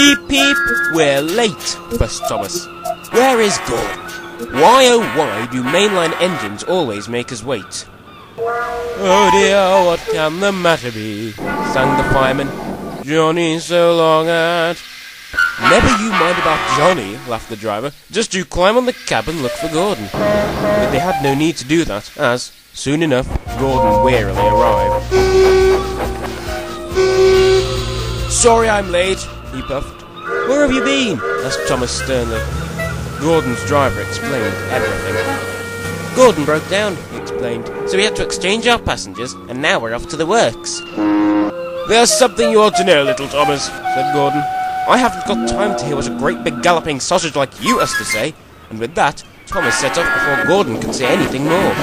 Beep beep, we're late, fussed Thomas. Where is Gordon? Why oh why do mainline engines always make us wait? Oh dear, what can the matter be? Sang the fireman. Johnny so long at... Never you mind about Johnny, laughed the driver. Just you climb on the cab and look for Gordon. But they had no need to do that, as, soon enough, Gordon wearily arrived. Sorry I'm late, he puffed. Where have you been? Asked Thomas sternly. Gordon's driver explained everything. Gordon broke down, he explained, so we had to exchange our passengers, and now we're off to the works. There's something you ought to know, little Thomas, said Gordon. I haven't got time to hear what a great big galloping sausage like you has to say. And with that, Thomas set off before Gordon could say anything more.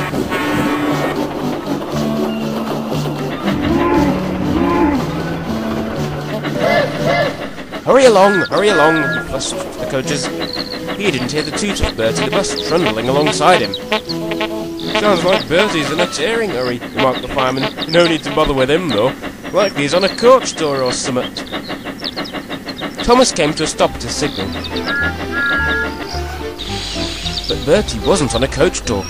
Hurry along, fussed the coaches. He didn't hear the toot of Bertie the bus trundling alongside him. Sounds like Bertie's in a tearing hurry, remarked the fireman. No need to bother with him, though. Like he's on a coach tour or summit. Thomas came to a stop at his signal. But Bertie wasn't on a coach tour.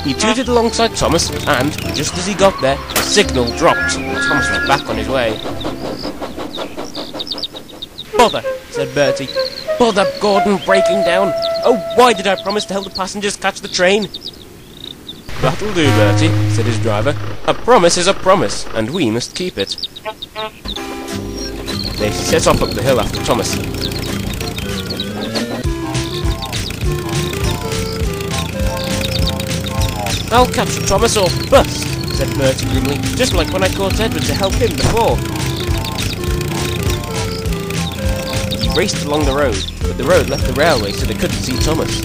He tooted alongside Thomas, and, just as he got there, the signal dropped, and Thomas was back on his way. Bother, said Bertie. Bother, Gordon breaking down. Oh, why did I promise to help the passengers catch the train? That'll do, Bertie, said his driver. A promise is a promise, and we must keep it. They set off up the hill after Thomas. I'll catch Thomas or bust, said Bertie grimly, just like when I caught Edward to help him before. He raced along the road, but the road left the railway so they couldn't see Thomas.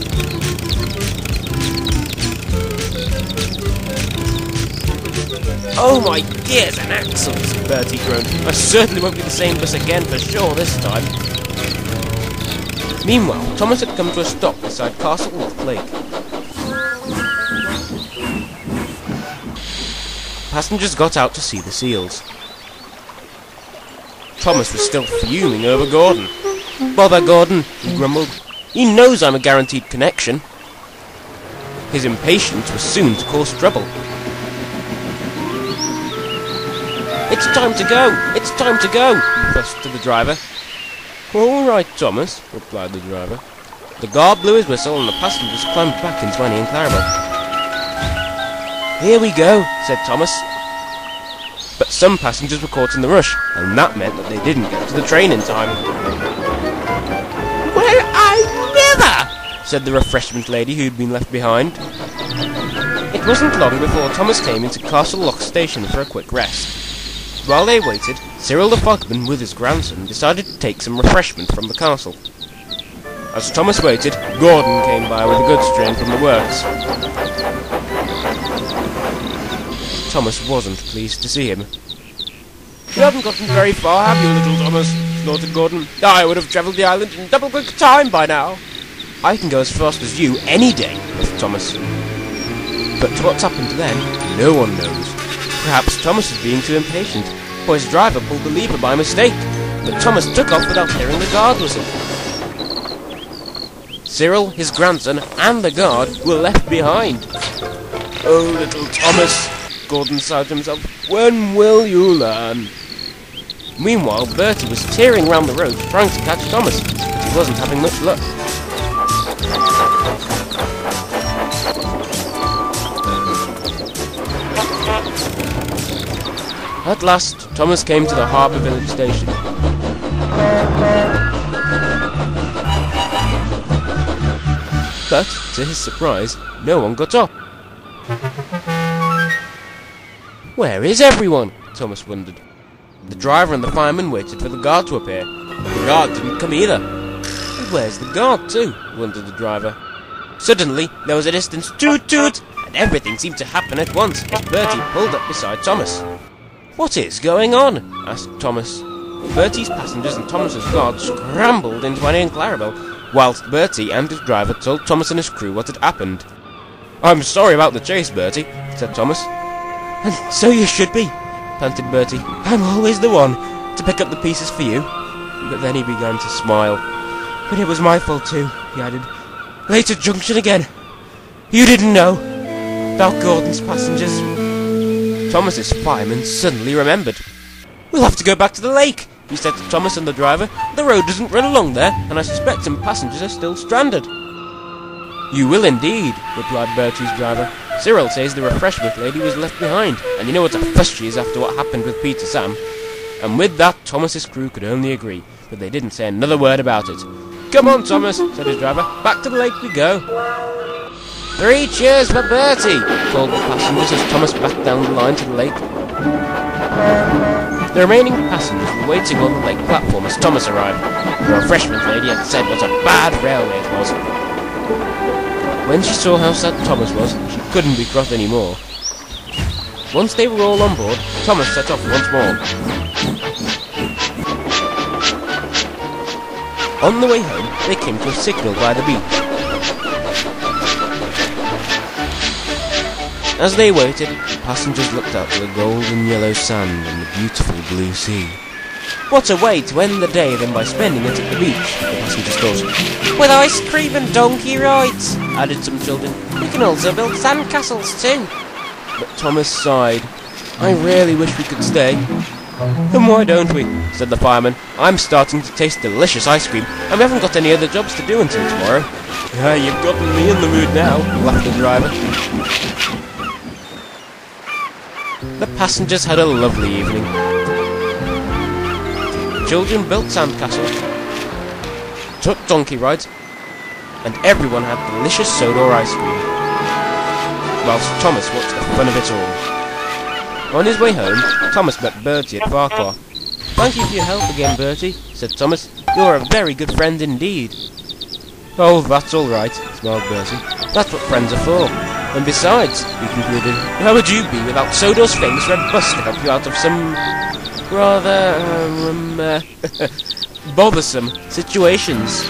Oh my gears and axles, Bertie groaned. I certainly won't be the same bus again for sure this time. Meanwhile, Thomas had come to a stop beside Castle Wolf Lake. Passengers got out to see the seals. Thomas was still fuming over Gordon. Bother Gordon, he grumbled. He knows I'm a guaranteed connection. His impatience was soon to cause trouble. It's time to go! It's time to go! He fussed to the driver. All right, Thomas, replied the driver. The guard blew his whistle and the passengers climbed back into Annie and Clarabel. Here we go, said Thomas. But some passengers were caught in the rush, and that meant that they didn't get to the train in time. Well, I never! Said the refreshment lady who'd been left behind. It wasn't long before Thomas came into Castle Lock Station for a quick rest. While they waited, Cyril the Fogman with his grandson decided to take some refreshment from the castle. As Thomas waited, Gordon came by with a goods train from the works. Thomas wasn't pleased to see him. You haven't gotten very far, have you, little Thomas? Snorted Gordon. I would have travelled the island in double quick time by now. I can go as fast as you any day, laughed Thomas. But what's happened then, no one knows. Perhaps Thomas was being too impatient, or his driver pulled the lever by mistake, but Thomas took off without hearing the guard whistle. Cyril, his grandson, and the guard were left behind. Oh, little Thomas, Gordon sighed to himself, when will you learn? Meanwhile, Bertie was tearing round the road trying to catch Thomas, but he wasn't having much luck. At last, Thomas came to the harbour village station. But, to his surprise, no one got off. Where is everyone? Thomas wondered. The driver and the fireman waited for the guard to appear. The guard didn't come either. And where's the guard too? Wondered the driver. Suddenly, there was a distant toot-toot, and everything seemed to happen at once as Bertie pulled up beside Thomas. What is going on? Asked Thomas. Bertie's passengers and Thomas's guard scrambled into Annie and Clarabel, whilst Bertie and his driver told Thomas and his crew what had happened. I'm sorry about the chase, Bertie, said Thomas. And so you should be, panted Bertie. I'm always the one to pick up the pieces for you. But then he began to smile. "But it was my fault too," he added. "Late at Junction again. You didn't know about Gordon's passengers." Thomas's fireman suddenly remembered. "We'll have to go back to the lake," he said to Thomas and the driver. "The road doesn't run along there, and I suspect some passengers are still stranded." "You will indeed," replied Bertie's driver. "Cyril says the refreshment lady was left behind, and you know what a fuss she is after what happened with Peter Sam." And with that, Thomas's crew could only agree, but they didn't say another word about it. "Come on, Thomas," said his driver. "Back to the lake we go." "3 cheers for Bertie," called the passengers as Thomas backed down the line to the lake. The remaining passengers were waiting on the lake platform as Thomas arrived. The refreshment lady had said what a bad railway it was. When she saw how sad Thomas was, she couldn't be cross anymore. Once they were all on board, Thomas set off once more. On the way home, they came to a signal by the beach. As they waited, the passengers looked out to the golden yellow sand and the beautiful blue sea. What a way to end the day than by spending it at the beach, the passengers thought. "With ice cream and donkey rides," added some children. "We can also build sandcastles too." But Thomas sighed. "I really wish we could stay." "And why don't we?" said the fireman. "I'm starting to taste delicious ice cream, and we haven't got any other jobs to do until tomorrow." "You've gotten me in the mood now," laughed the driver. The passengers had a lovely evening. Children built sandcastles, took donkey rides, and everyone had delicious soda or ice cream, whilst Thomas watched the fun of it all. On his way home, Thomas met Bertie at Farquhar. "Thank you for your help again, Bertie," said Thomas. "You're a very good friend indeed." "Oh, that's all right," smiled Bertie. "That's what friends are for. And besides," he concluded, "how would you be without Sodor's famous red bus to help you out of some rather bothersome situations?"